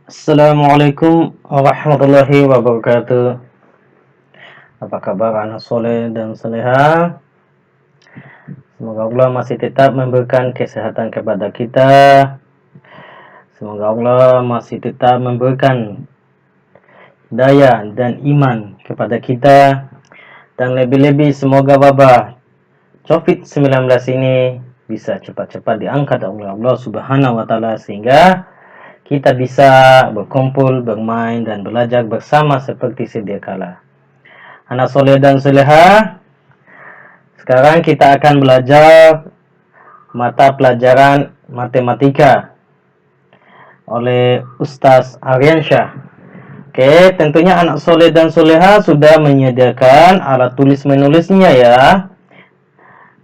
Assalamualaikum warahmatullahi wabarakatuh. Apa kabar anak soleh dan soleha? Semoga Allah masih tetap memberikan kesehatan kepada kita. Semoga Allah masih tetap memberikan daya dan iman kepada kita. Dan lebih-lebih semoga wabah COVID-19 ini bisa cepat-cepat diangkat oleh Allah Subhanahu wa Ta'ala, sehingga kita bisa berkumpul, bermain, dan belajar bersama seperti sedia kala. Anak soleh dan soleha, sekarang kita akan belajar mata pelajaran matematika oleh Ustaz Aryansyah. Oke, tentunya anak soleh dan soleha sudah menyediakan alat tulis menulisnya ya.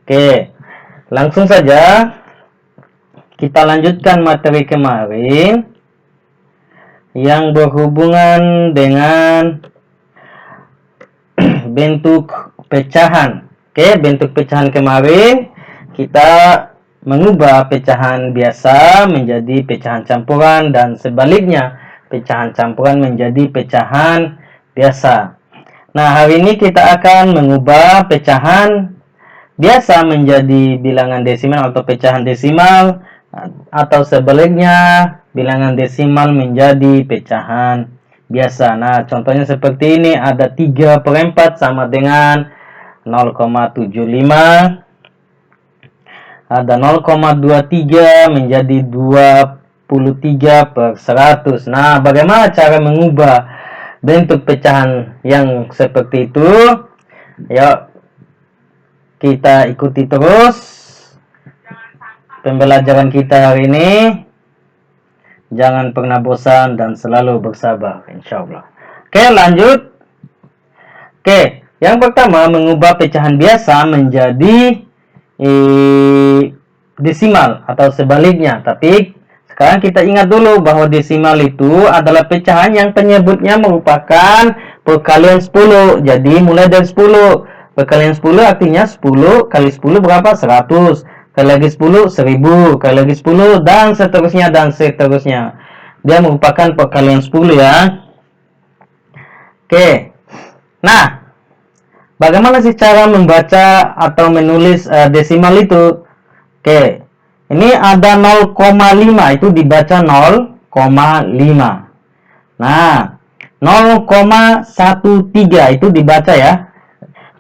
Oke, langsung saja kita lanjutkan materi kemarin yang berhubungan dengan bentuk pecahan. Oke, bentuk pecahan kemarin kita mengubah pecahan biasa menjadi pecahan campuran dan sebaliknya, pecahan campuran menjadi pecahan biasa. Nah, hari ini kita akan mengubah pecahan biasa menjadi bilangan desimal atau pecahan desimal, atau sebaliknya bilangan desimal menjadi pecahan biasa. Nah, contohnya seperti ini, ada 3/4 sama dengan 0,75, ada 0,23 menjadi 23/100. Nah, bagaimana cara mengubah bentuk pecahan yang seperti itu? Yuk, kita ikuti terus pembelajaran kita hari ini. Jangan pernah bosan dan selalu bersabar, insya Allah. Oke, lanjut. Oke, yang pertama, mengubah pecahan biasa menjadi desimal atau sebaliknya. Tapi sekarang kita ingat dulu bahwa desimal itu adalah pecahan yang penyebutnya merupakan perkalian 10. Jadi mulai dari 10. Perkalian 10 artinya 10 kali 10 berapa? 100. Kali lagi 10, 1000. Kali lagi 10, dan seterusnya, dan seterusnya. Dia merupakan perkalian 10 ya. Oke. Nah, bagaimana sih cara membaca atau menulis desimal itu? Oke. Ini ada 0,5, itu dibaca 0,5. Nah, 0,13 itu dibaca ya.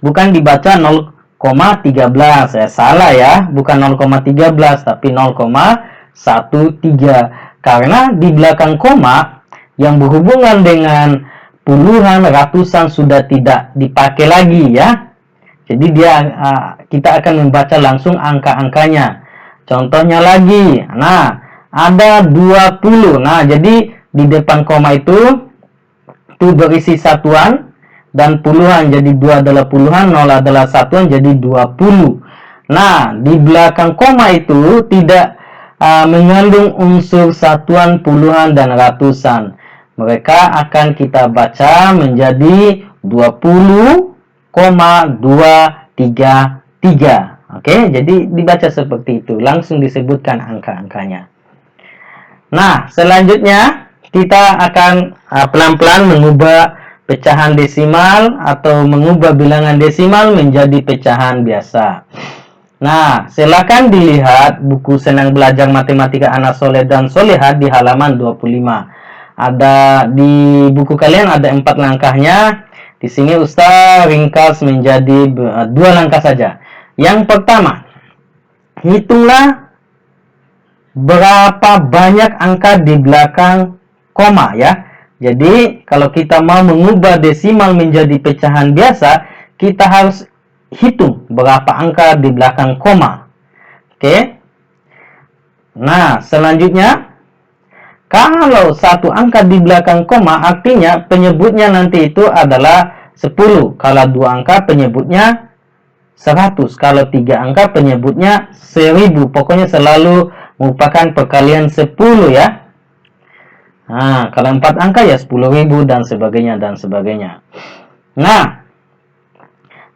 Bukan dibaca 0,13, salah ya, bukan 0,13 tapi 0,13, karena di belakang koma yang berhubungan dengan puluhan, ratusan sudah tidak dipakai lagi ya. Jadi kita akan membaca langsung angka-angkanya. Contohnya lagi, nah ada 20. Nah, jadi di depan koma itu berisi satuan dan puluhan, jadi 2 adalah puluhan, 0 adalah satuan, jadi 20. Nah, di belakang koma itu tidak mengandung unsur satuan, puluhan, dan ratusan. Mereka akan kita baca menjadi 20,233. Oke, jadi dibaca seperti itu, langsung disebutkan angka-angkanya. Nah, selanjutnya kita akan pelan-pelan mengubah pecahan desimal atau mengubah bilangan desimal menjadi pecahan biasa. Nah, silakan dilihat buku Senang Belajar Matematika Anak Soleh dan Soleha di halaman 25. Ada di buku kalian ada 4 langkahnya. Di sini Ustaz ringkas menjadi 2 langkah saja. Yang pertama, hitunglah berapa banyak angka di belakang koma ya. Jadi, kalau kita mau mengubah desimal menjadi pecahan biasa, kita harus hitung berapa angka di belakang koma. Oke. Nah, selanjutnya, kalau satu angka di belakang koma, artinya penyebutnya nanti itu adalah 10. Kalau 2 angka, penyebutnya 100. Kalau 3 angka, penyebutnya 1000. Pokoknya selalu merupakan perkalian 10 ya. Nah, kalau 4 angka ya 10.000 dan sebagainya dan sebagainya. Nah,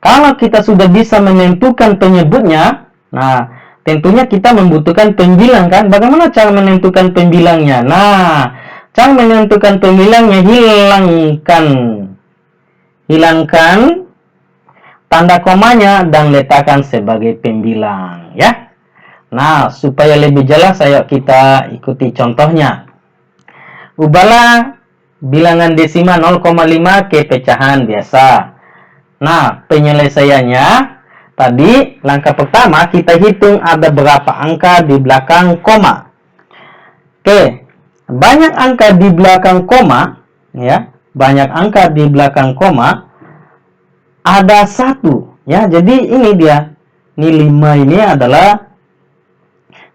kalau kita sudah bisa menentukan penyebutnya, nah tentunya kita membutuhkan pembilang kan? Bagaimana cara menentukan pembilangnya? Nah, Cara menentukan pembilangnya, hilangkan tanda komanya dan letakkan sebagai pembilang ya. Nah, supaya lebih jelas ayo kita ikuti contohnya. Ubahlah bilangan desimal 0,5 ke pecahan biasa. Nah, penyelesaiannya tadi langkah pertama kita hitung ada berapa angka di belakang koma. Oke, banyak angka di belakang koma ya, banyak angka di belakang koma ada 1 ya. Jadi ini dia. Ini 5 ini adalah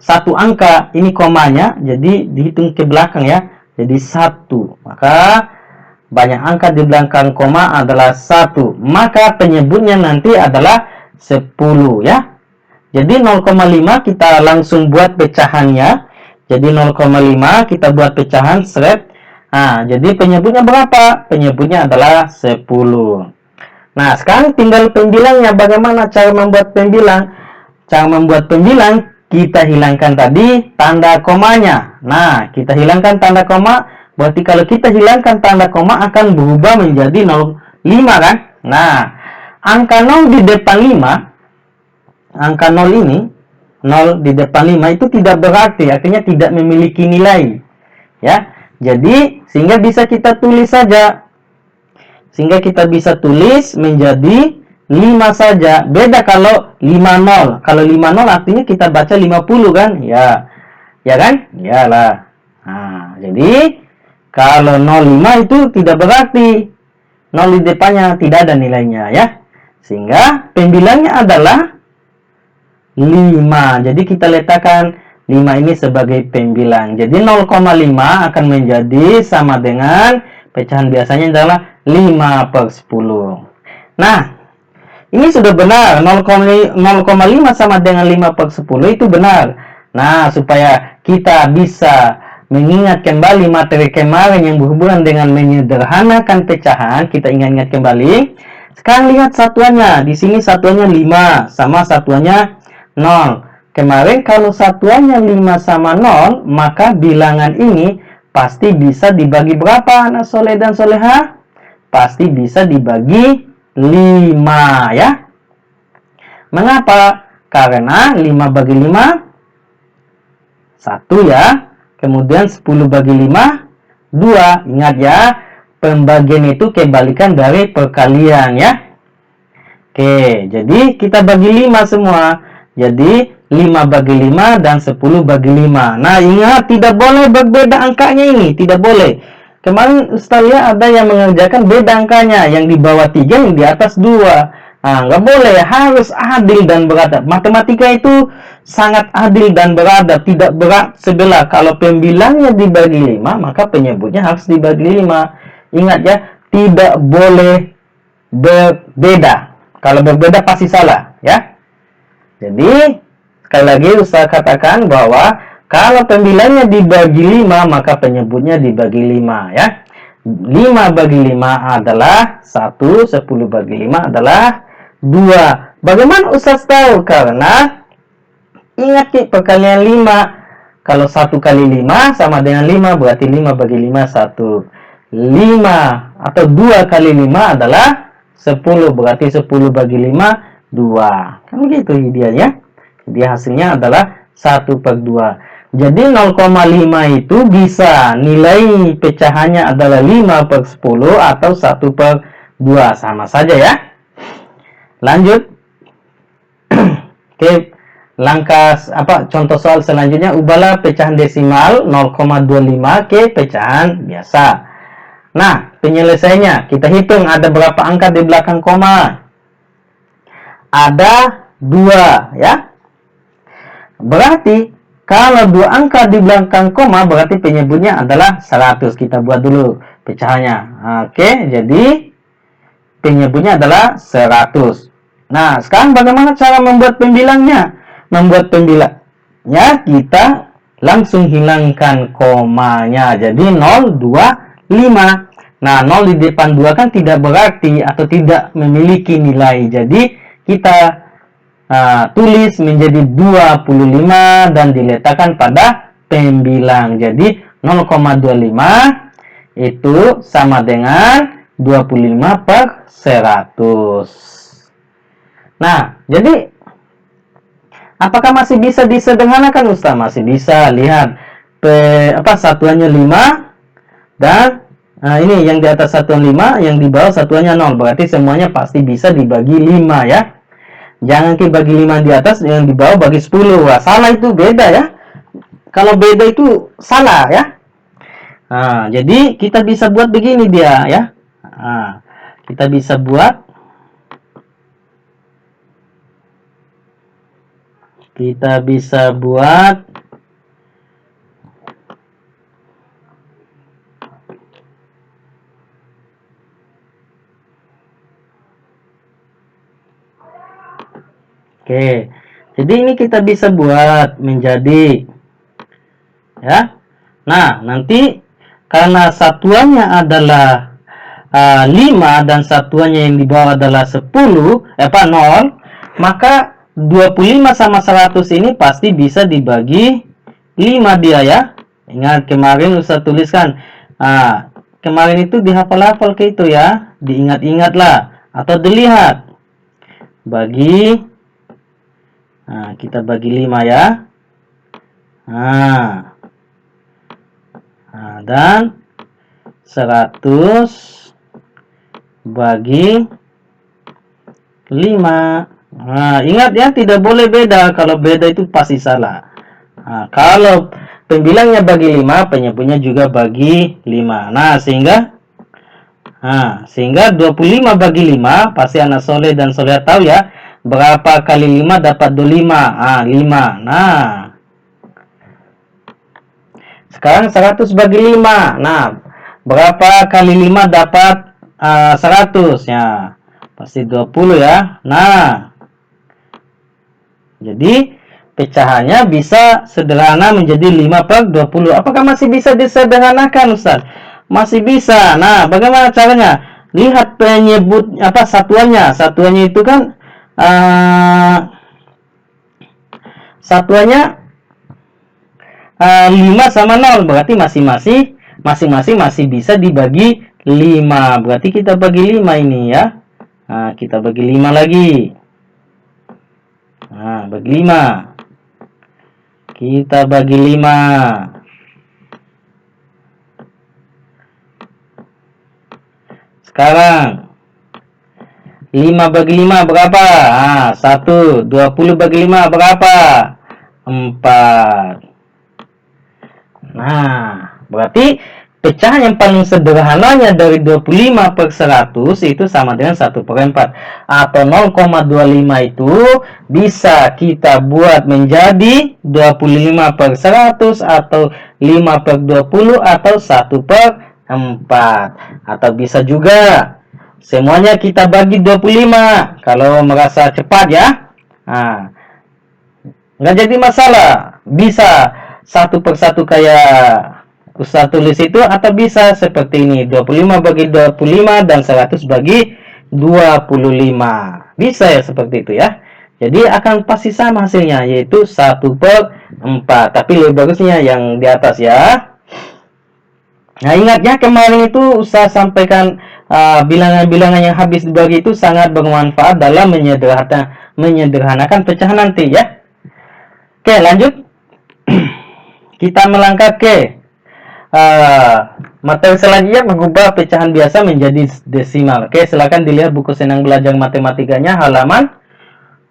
1 angka, ini komanya, jadi dihitung ke belakang ya. Jadi 1. Maka banyak angka di belakang koma adalah 1. Maka penyebutnya nanti adalah 10 ya. Jadi 0,5 kita langsung buat pecahannya. Jadi 0,5 kita buat pecahan seret. Nah, jadi penyebutnya berapa? Penyebutnya adalah 10. Nah, sekarang tinggal pembilangnya. Bagaimana cara membuat pembilang? Cara membuat pembilang, kita hilangkan tadi tanda komanya. Nah, kita hilangkan tanda koma. Berarti kalau kita hilangkan tanda koma akan berubah menjadi 0,5 kan? Nah, angka 0 di depan 5, angka 0 ini, 0 di depan 5 itu tidak berarti, artinya tidak memiliki nilai. Ya, jadi sehingga bisa kita tulis saja. Sehingga kita bisa tulis menjadi 5 saja. Beda kalau 50. Kalau 50 artinya kita baca 50 kan? Ya. Ya kan? Iyalah. Nah, jadi kalau 05 itu tidak berarti 0 di depannya tidak ada nilainya ya. Sehingga pembilangnya adalah 5. Jadi kita letakkan 5 ini sebagai pembilang. Jadi 0,5 akan menjadi sama dengan pecahan biasanya adalah 5/10. Nah, ini sudah benar. 0,5 sama dengan 5/10 itu benar. Nah, supaya kita bisa mengingat kembali materi kemarin yang berhubungan dengan menyederhanakan pecahan, kita ingat-ingat kembali. Sekarang lihat satuannya. Di sini satuannya 5 sama satuannya 0. Kemarin kalau satuannya 5 sama 0, maka bilangan ini pasti bisa dibagi berapa anak soleh dan soleha? Pasti bisa dibagi 5 ya. Mengapa? Karena 5 bagi 5 1 ya. Kemudian 10 bagi 5 2. Ingat ya, pembagian itu kebalikan dari perkalian ya. Oke, jadi kita bagi 5 semua. Jadi 5 bagi 5 dan 10 bagi 5. Nah, ingat tidak boleh berbeda angkanya ini, tidak boleh. Kemarin Ustaz lihat ada yang mengerjakan beda angkanya, yang di bawah 3, yang di atas 2. Nah, nggak boleh, harus adil dan beradab. Matematika itu sangat adil dan beradab, tidak berat sebelah. Kalau pembilangnya dibagi 5, maka penyebutnya harus dibagi 5. Ingat ya, tidak boleh berbeda. Kalau berbeda pasti salah, ya. Jadi, sekali lagi Ustaz katakan bahwa kalau pembilangnya dibagi 5, maka penyebutnya dibagi 5 ya. 5 bagi 5 adalah 1, 10 bagi 5 adalah 2. Bagaimana Ustaz tahu? Karena ingat perkalian 5. Kalau 1 kali 5 sama dengan 5, berarti 5 bagi 5 1. 5 atau 2 kali 5 adalah 10, berarti 10 bagi 5 2. Kan begitu dia ya. Jadi hasilnya adalah 1/2. Jadi 0,5 itu bisa nilai pecahannya adalah 5/10 atau 1/2. Sama saja ya. Lanjut. Oke, langkah contoh soal selanjutnya, ubahlah pecahan desimal 0,25 ke pecahan biasa. Nah, penyelesaiannya kita hitung ada berapa angka di belakang koma. Ada 2 ya. Berarti kalau 2 angka di belakang koma berarti penyebutnya adalah 100. Kita buat dulu pecahannya. Oke, jadi penyebutnya adalah 100. Nah, sekarang bagaimana cara membuat pembilangnya? Membuat pembilangnya kita langsung hilangkan komanya. Jadi 0, 2, 5. Nah, 0 di depan 2 kan tidak berarti atau tidak memiliki nilai. Jadi kita tulis menjadi 25 dan diletakkan pada pembilang. Jadi 0,25 itu sama dengan 25 per 100. Nah, jadi apakah masih bisa disederhanakan, Ustaz? Masih bisa. Lihat satuannya 5 dan ini yang di atas satuan 5, yang di bawah satuannya 0. Berarti semuanya pasti bisa dibagi 5 ya. Jangan bagi 5 di atas, yang di bawah bagi 10. Wah, salah, itu beda ya. Kalau beda itu salah ya. Nah, jadi kita bisa buat begini dia ya. Nah, kita bisa buat Oke, jadi ini kita bisa buat menjadi ya. Nah, nanti karena satuannya adalah 5 dan satuannya yang di bawah adalah 10, 0, maka 25 sama 100 ini pasti bisa dibagi 5 dia ya. Ingat kemarin Ustaz tuliskan. Kemarin itu dihafal-hafal ke itu ya, diingat-ingatlah atau dilihat. Kita bagi 5 ya. Dan 100 bagi 5. Ingat ya, tidak boleh beda. Kalau beda itu pasti salah. Kalau pembilangnya bagi 5, penyebutnya juga bagi 5. Sehingga 25 bagi 5, pasti anak soleh dan soleh tahu ya, berapa kali 5 dapat 25? 5. Nah, sekarang 100 bagi 5. Nah, berapa kali 5 dapat 100? Ya, pasti 20 ya. Nah, jadi pecahannya bisa sederhana menjadi 5 per 20. Apakah masih bisa disederhanakan, Ustaz? Masih bisa. Nah, bagaimana caranya? Lihat penyebut satuannya. Satuannya itu kan satuannya 5 sama 0, berarti masing-masing masih bisa dibagi 5. Berarti kita bagi 5 ini ya. Kita bagi 5 lagi. Bagi 5. Kita bagi 5. Sekarang 5 bagi 5 berapa? 1. 20 bagi 5 berapa? 4. Nah, berarti pecahan yang paling sederhananya dari 25 per 100 itu sama dengan 1 per 4. Atau 0,25 itu bisa kita buat menjadi 25 per 100 atau 5 per 20 atau 1 per 4. Atau bisa juga semuanya kita bagi 25 kalau merasa cepat ya. Nggak jadi masalah. Bisa 1 per 1 kayak Ustaz tulis itu, atau bisa seperti ini, 25 bagi 25 dan 100 bagi 25. Bisa ya seperti itu ya. Jadi akan pasti sama hasilnya, yaitu 1 per 4. Tapi lebih bagusnya yang di atas ya. Nah, ingat ya, kemarin itu Ustaz sampaikan bilangan-bilangan yang habis dibagi itu sangat bermanfaat dalam menyederhanakan pecahan nanti ya. Oke, lanjut. Kita melangkah ke materi selanjutnya, mengubah pecahan biasa menjadi desimal. Oke, silakan dilihat buku Senang Belajar Matematikanya halaman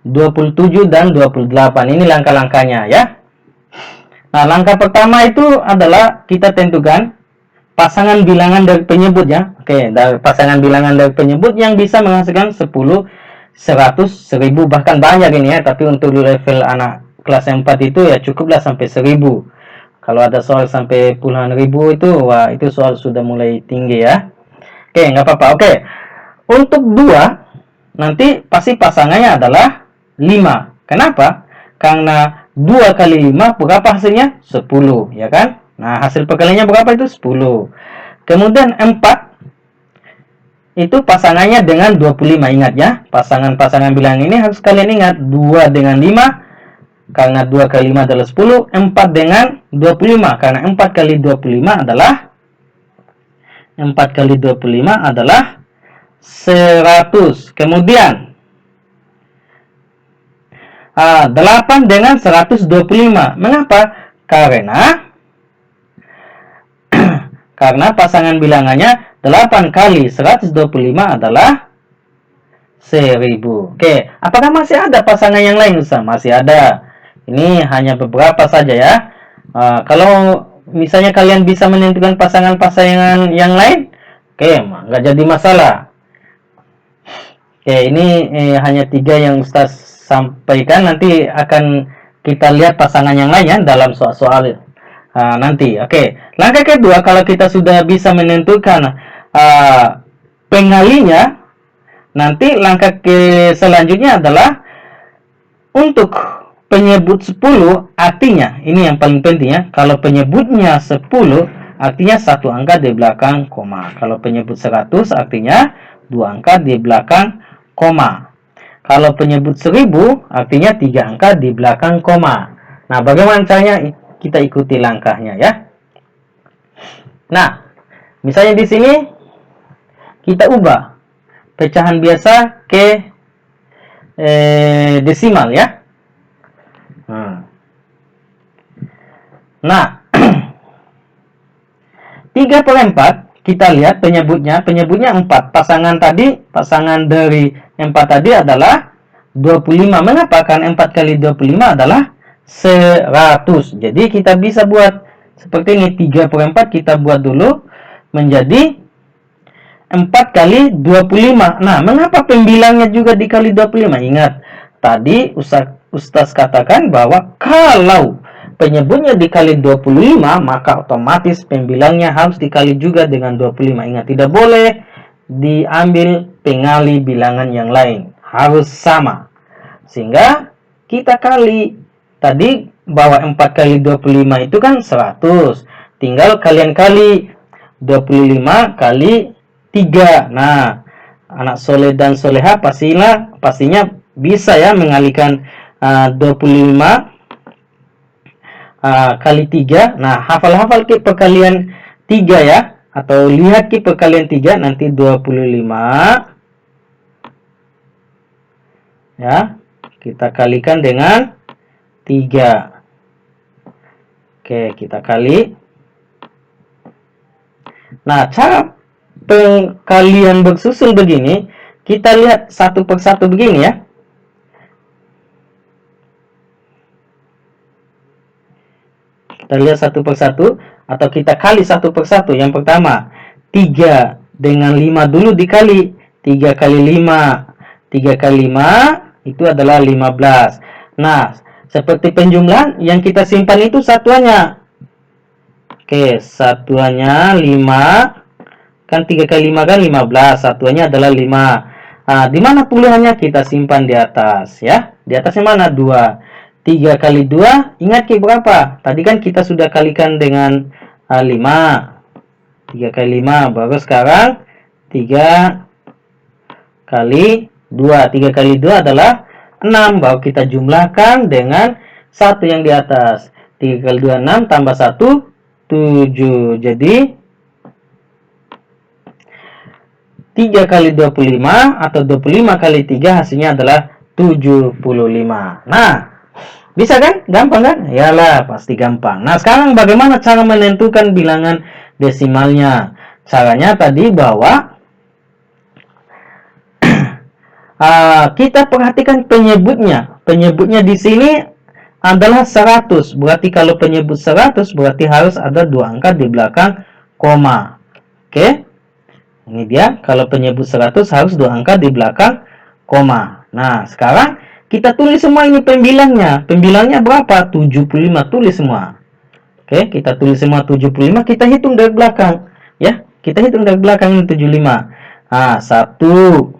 27 dan 28. Ini langkah-langkahnya ya. Nah, langkah pertama itu adalah kita tentukan pasangan bilangan dari penyebut ya. Oke, dari pasangan bilangan dari penyebut yang bisa menghasilkan 10, 100, 1000, bahkan banyak ini ya. Tapi untuk level anak kelas 4 itu ya cukuplah sampai 1000. Kalau ada soal sampai puluhan ribu itu, wah itu soal sudah mulai tinggi ya. Oke, nggak apa-apa. Oke, untuk 2 nanti pasti pasangannya adalah 5. Kenapa? Karena 2 kali 5 berapa hasilnya? 10 ya kan. Nah, hasil perkaliannya berapa itu? 10. Kemudian 4 itu pasangannya dengan 25. Ingat ya, pasangan-pasangan bilangan ini harus kalian ingat. 2 dengan 5 karena 2 kali 5 adalah 10, 4 dengan 25, karena 4 kali 25 adalah 100. Kemudian 8 dengan 125. Mengapa? Karena pasangan bilangannya 8 kali 125 adalah 1000. Oke, apakah masih ada pasangan yang lain, Ustaz? Masih ada. Ini hanya beberapa saja ya. Kalau misalnya kalian bisa menentukan pasangan-pasangan yang lain, oke, nggak jadi masalah. Oke, ini hanya 3 yang Ustaz sampaikan. Nanti akan kita lihat pasangan yang lain ya dalam soal-soal nanti. Oke, langkah kedua, kalau kita sudah bisa menentukan pengalinya, nanti langkah selanjutnya adalah untuk penyebut 10, artinya ini yang paling penting ya. Kalau penyebutnya 10, artinya 1 angka di belakang koma. Kalau penyebut 100, artinya 2 angka di belakang koma. Kalau penyebut 1000, artinya 3 angka di belakang koma. Nah, bagaimana caranya? Kita ikuti langkahnya ya. Nah, misalnya di sini kita ubah pecahan biasa ke desimal ya. Nah, 3/4 kita lihat penyebutnya 4. Pasangan dari 4 tadi adalah 25. Mengapa? Karena 4 kali 25 adalah 100. Jadi kita bisa buat seperti ini. 3/4 kita buat dulu menjadi 4 kali 25. Nah, mengapa pembilangnya juga dikali 25? Ingat, tadi Ustaz katakan bahwa kalau penyebutnya dikali 25, maka otomatis pembilangnya harus dikali juga dengan 25. Ingat, tidak boleh diambil pengali bilangan yang lain. Harus sama. Sehingga kita kali. Tadi bahwa 4 kali 25 itu kan 100. Tinggal kalian kali 25 kali 3. Nah, anak soleh dan soleha pastinya bisa ya mengalihkan 25 kali 3. Nah, hafal-hafal ke perkalian 3 ya, atau lihat ke perkalian 3, nanti 25 ya, kita kalikan dengan 3. Oke, kita kali. Nah, cara pengkalian bersusul begini, kita lihat satu persatu begini ya. Kita lihat satu persatu, atau kita kali satu persatu. Yang pertama, 3 dengan 5 dulu dikali. 3 kali 5. 3 kali 5 itu adalah 15. Nah, seperti penjumlahan yang kita simpan itu satuannya. Oke, satuannya 5. Kan 3 kali 5 kan 15. Satuannya adalah 5. Nah, di mana puluhannya? Kita simpan di atas ya. Di atasnya mana? 2. 3 kali 2, ingat ke berapa? Tadi kan kita sudah kalikan dengan 5. 3 kali 5, baru sekarang 3 kali 2. 3 kali 2 adalah 6. Baru kita jumlahkan dengan 1 yang di atas. 3 kali 2, 6. Tambah 1, 7. Jadi 3 kali 25 atau 25 kali 3 hasilnya adalah 75. Nah, bisa kan? Gampang kan? Yalah, pasti gampang. Nah, sekarang bagaimana cara menentukan bilangan desimalnya? Caranya tadi bahwa kita perhatikan penyebutnya. Penyebutnya di sini adalah 100. Berarti kalau penyebut 100 berarti harus ada 2 angka di belakang koma. Oke? Ini dia, kalau penyebut 100 harus 2 angka di belakang koma. Nah, sekarang kita tulis semua ini pembilangnya. Pembilangnya berapa? 75. Tulis semua. Oke, kita tulis semua 75, kita hitung dari belakang. Ya, kita hitung dari belakang ini 75. Nah, 1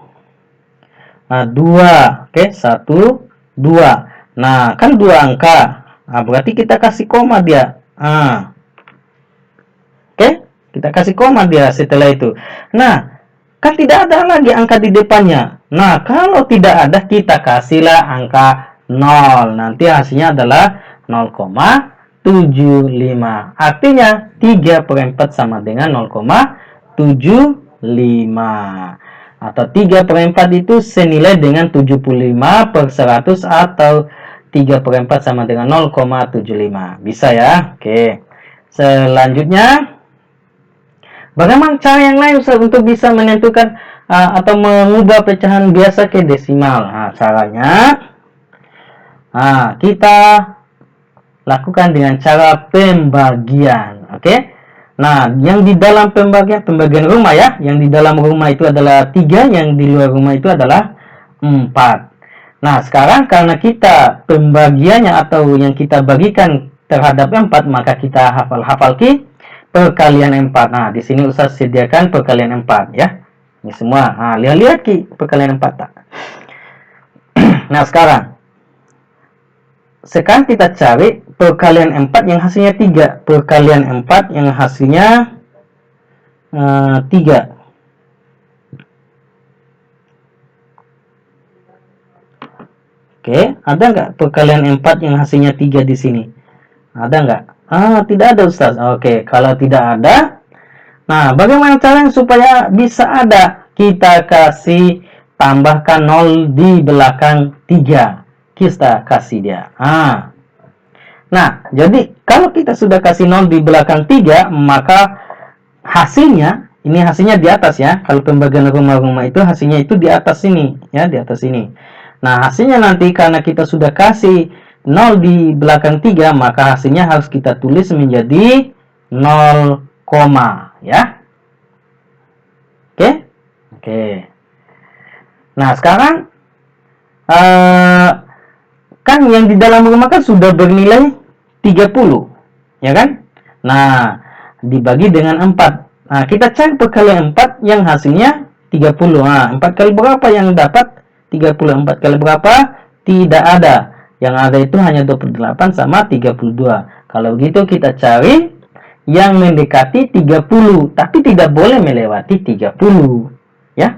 2. Oke, 1 2. Nah, kan 2 angka. Nah, berarti kita kasih koma dia. Oke, kita kasih koma dia setelah itu. Nah, kan tidak ada lagi angka di depannya. Nah, kalau tidak ada, kita kasihlah angka 0. Nanti hasilnya adalah 0,75. Artinya 3/4 sama dengan 0,75. Atau 3/4 itu senilai dengan 75/100 atau 3/4 sama dengan 0,75. Bisa ya? Oke. Selanjutnya, bagaimana cara yang lain Ustaz untuk bisa menentukan atau mengubah pecahan biasa ke desimal? Nah, caranya kita lakukan dengan cara pembagian. Oke. Nah, yang di dalam pembagian rumah ya, yang di dalam rumah itu adalah 3, yang di luar rumah itu adalah 4. Nah, sekarang karena kita pembagiannya atau yang kita bagikan terhadap 4, maka kita hafal ki perkalian 4. Nah, di sini Ustaz sediakan perkalian 4 ya. Ini semua. Nah, lihat ki perkalian 4 tak. Nah, sekarang kita cari perkalian 4 yang hasilnya 3. Perkalian 4 yang hasilnya 3. Oke, ada nggak perkalian 4 yang hasilnya 3 di sini? Ada nggak? Tidak ada Ustaz. Oke, kalau tidak ada, nah bagaimana caranya supaya bisa ada? Kita kasih tambahkan 0 di belakang 3. Kita kasih dia. Nah, jadi kalau kita sudah kasih 0 di belakang 3, maka hasilnya, ini hasilnya di atas ya. Kalau pembagian rumah-rumah itu hasilnya itu di atas sini, ya, di atas sini. Nah, hasilnya nanti karena kita sudah kasih 0 di belakang 3, maka hasilnya harus kita tulis menjadi 0, ya. Oke? Oke. Nah, sekarang kan yang di dalam rumah kan sudah bernilai 30, ya kan? Nah, dibagi dengan 4. Nah, kita cari perkalian 4 yang hasilnya 30. Nah, 4 kali berapa yang dapat? 30. 4 kali berapa? Tidak ada. Yang ada itu hanya 28 sama 32. Kalau begitu kita cari yang mendekati 30, tapi tidak boleh melewati 30, ya.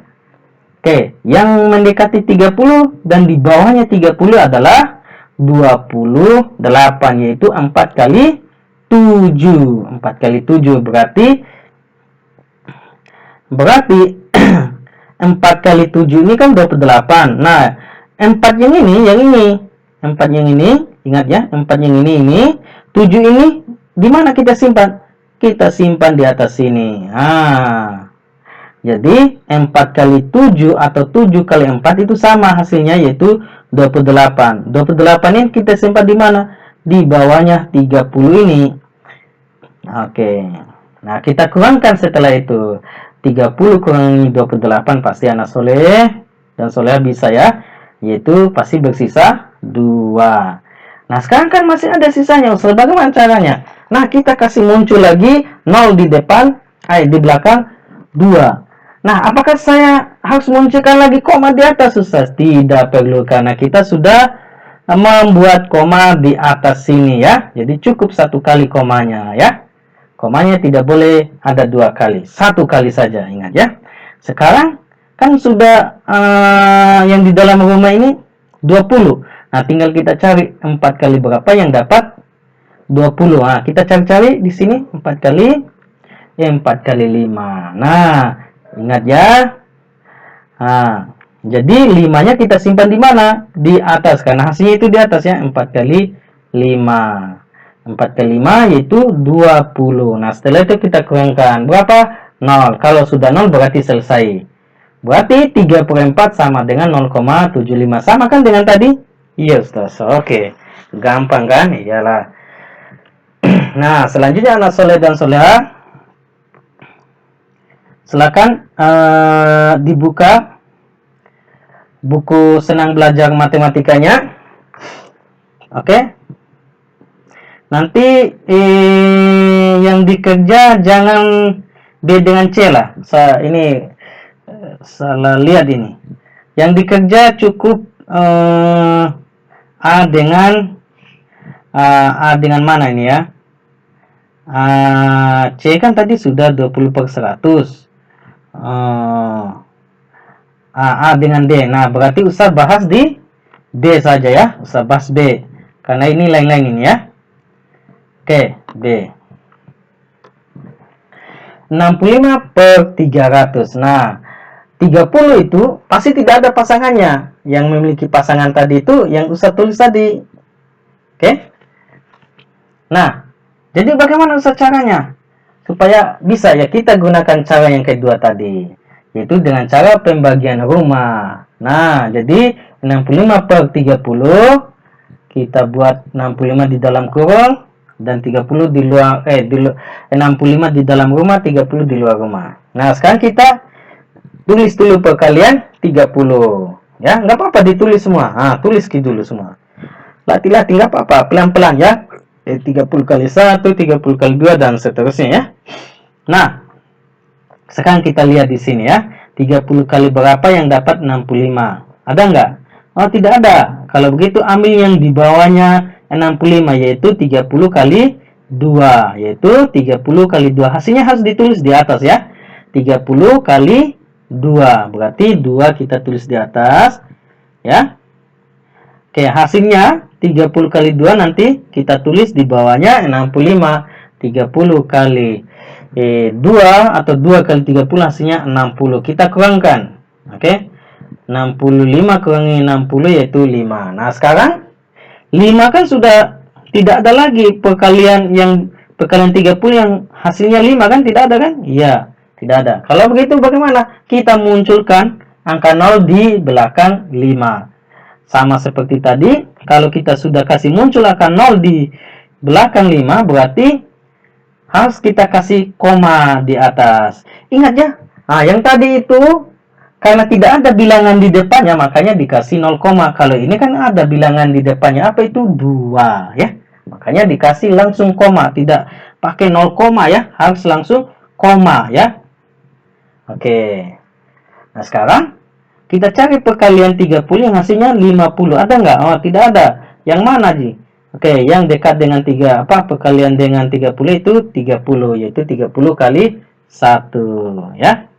Oke, yang mendekati 30 dan di bawahnya 30 adalah 28, yaitu 4 kali 7. 4 kali 7 berarti 4 kali 7 ini kan 28. Nah, 4 yang ini, 4 yang ini, ingat ya, 4 yang ini, 7 ini di mana kita simpan? Kita simpan di atas sini. Jadi 4 kali 7 atau 7 kali 4 itu sama hasilnya, yaitu 28. 28 ini kita simpan di mana? Di bawahnya 30 ini. Oke. Nah, kita kurangkan setelah itu. 30 kurangi 28 pasti anak soleh dan soleh bisa ya, yaitu pasti bersisa 2. Nah, sekarang kan masih ada sisanya Ustaz. Bagaimana caranya? Nah, kita kasih muncul lagi 0 di depan, di belakang 2. Nah, apakah saya harus munculkan lagi koma di atas Ustaz? Tidak perlu, karena kita sudah membuat koma di atas sini ya. Jadi cukup 1 kali komanya ya. Komanya tidak boleh ada 2 kali, 1 kali saja, ingat ya. Sekarang kan sudah yang di dalam rumah ini 20. Nah, tinggal kita cari 4 kali berapa yang dapat 20. Nah, kita cari-cari di sini 4 kali 5. Nah, ingat ya. Nah, jadi 5-nya kita simpan di mana? Di atas, karena hasilnya itu di atas ya. 4 kali 5. 4 kali 5 yaitu 20. Nah, setelah itu kita kurangkan berapa? 0. Kalau sudah 0 berarti selesai. Berarti 3/4 sama dengan 0,75. Sama kan dengan tadi? Iya, Ustaz. Oke. Gampang kan? Iyalah. Nah, selanjutnya anak soleh dan soleha, silakan dibuka buku senang belajar matematikanya. Oke. Nanti yang dikerja jangan B dengan C lah. Ini salah lihat ini. Yang dikerja cukup A dengan mana ini ya? C kan tadi sudah 20/100. A dengan D. Nah, berarti Ustaz bahas di D saja ya, usah bahas B. Karena ini lain-lain ini ya. Oke, B. 65 per 300. Nah, 30 itu pasti tidak ada pasangannya. Yang memiliki pasangan tadi itu yang usah tulis tadi. Oke. Nah, jadi bagaimana usah caranya? Supaya bisa ya kita gunakan cara yang kedua tadi. Yaitu dengan cara pembagian rumah. Nah, jadi 65 per 30. Kita buat 65 di dalam kurung. Dan 30 di luar, 65 di dalam rumah, 30 di luar rumah. Nah, sekarang kita tulis dulu perkalian 30. Ya, nggak apa-apa ditulis semua. Tulis dulu semua. Latih-latih nggak apa-apa, pelan-pelan ya. 30 kali 1, 30 kali 2, dan seterusnya ya. Nah, sekarang kita lihat di sini ya. 30 kali berapa yang dapat 65? Ada nggak? Oh, tidak ada. Kalau begitu ambil yang di bawahnya 65, yaitu 30 kali 2. Yaitu 30 kali 2. Hasilnya harus ditulis di atas ya. 30 kali 2. Berarti 2 kita tulis di atas. Ya. Oke, hasilnya 30 kali 2 nanti kita tulis di bawahnya 65. 30 kali 2 atau 2 kali 30 hasilnya 60. Kita kurangkan. Oke. 65 kurangi 60 yaitu 5. Nah, sekarang 5 kan sudah tidak ada lagi perkalian 30 yang hasilnya 5 kan, tidak ada kan? Iya, tidak ada. Kalau begitu bagaimana? Kita munculkan angka 0 di belakang 5. Sama seperti tadi, kalau kita sudah kasih muncul angka 0 di belakang 5, berarti harus kita kasih koma di atas. Ingat ya, yang tadi itu karena tidak ada bilangan di depannya, makanya dikasih 0, kalau ini kan ada bilangan di depannya, apa itu? 2 ya. Makanya dikasih langsung koma, tidak pakai 0, ya, harus langsung koma ya. Oke. Nah, sekarang kita cari perkalian 30 yang hasilnya 50. Ada nggak? Oh, tidak ada. Yang mana, Ji? Oke, yang dekat dengan 3, perkalian dengan 30 itu 30, yaitu 30 kali 1 ya.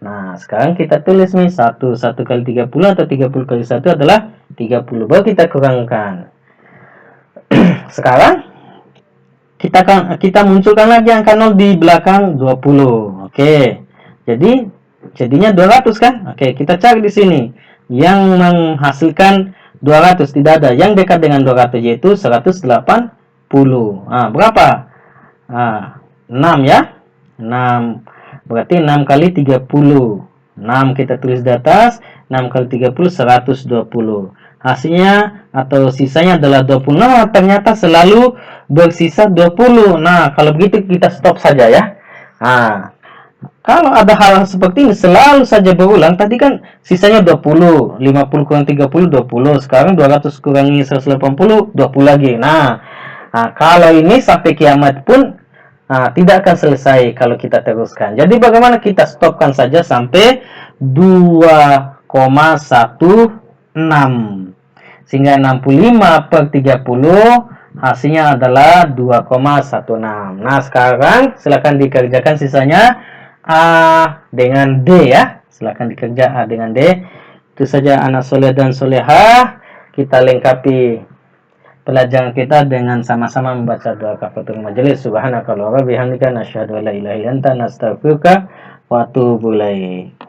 Nah, sekarang kita tulis nih 1 kali 30 atau 30 kali 1 adalah 30. Baru kita kurangkan. Sekarang kita munculkan lagi angka 0 di belakang 20. Oke. Jadi jadinya 200 kan? Oke, kita cari di sini. Yang menghasilkan 200 tidak ada. Yang dekat dengan 200 yaitu 180. Berapa? 6 ya. 6. Berarti 6 kali 30. 6 kita tulis di atas. 6 kali 30 120. Hasilnya atau sisanya adalah 20. Nah, ternyata selalu bersisa 20. Nah, kalau begitu kita stop saja ya. Kalau ada hal seperti ini selalu saja berulang, tadi kan sisanya 20, 50 kurang 30, 20. Sekarang 200 kurangi 180, 20 lagi. Nah, kalau ini sampai kiamat pun tidak akan selesai kalau kita teruskan. Jadi bagaimana kita stopkan saja sampai 2,16. Sehingga 65 per 30 hasilnya adalah 2,16. Nah, sekarang silakan dikerjakan sisanya A dengan D ya. Silakan dikerja A dengan D. Itu saja anak soleh dan solehah. Kita lengkapi pelajaran kita dengan sama-sama membaca doa kafaratul majelis. Subhanakallahumma wa bihamdika nasyhadu an la ilaha illa anta nastaghfiruka wa atubu ilaik.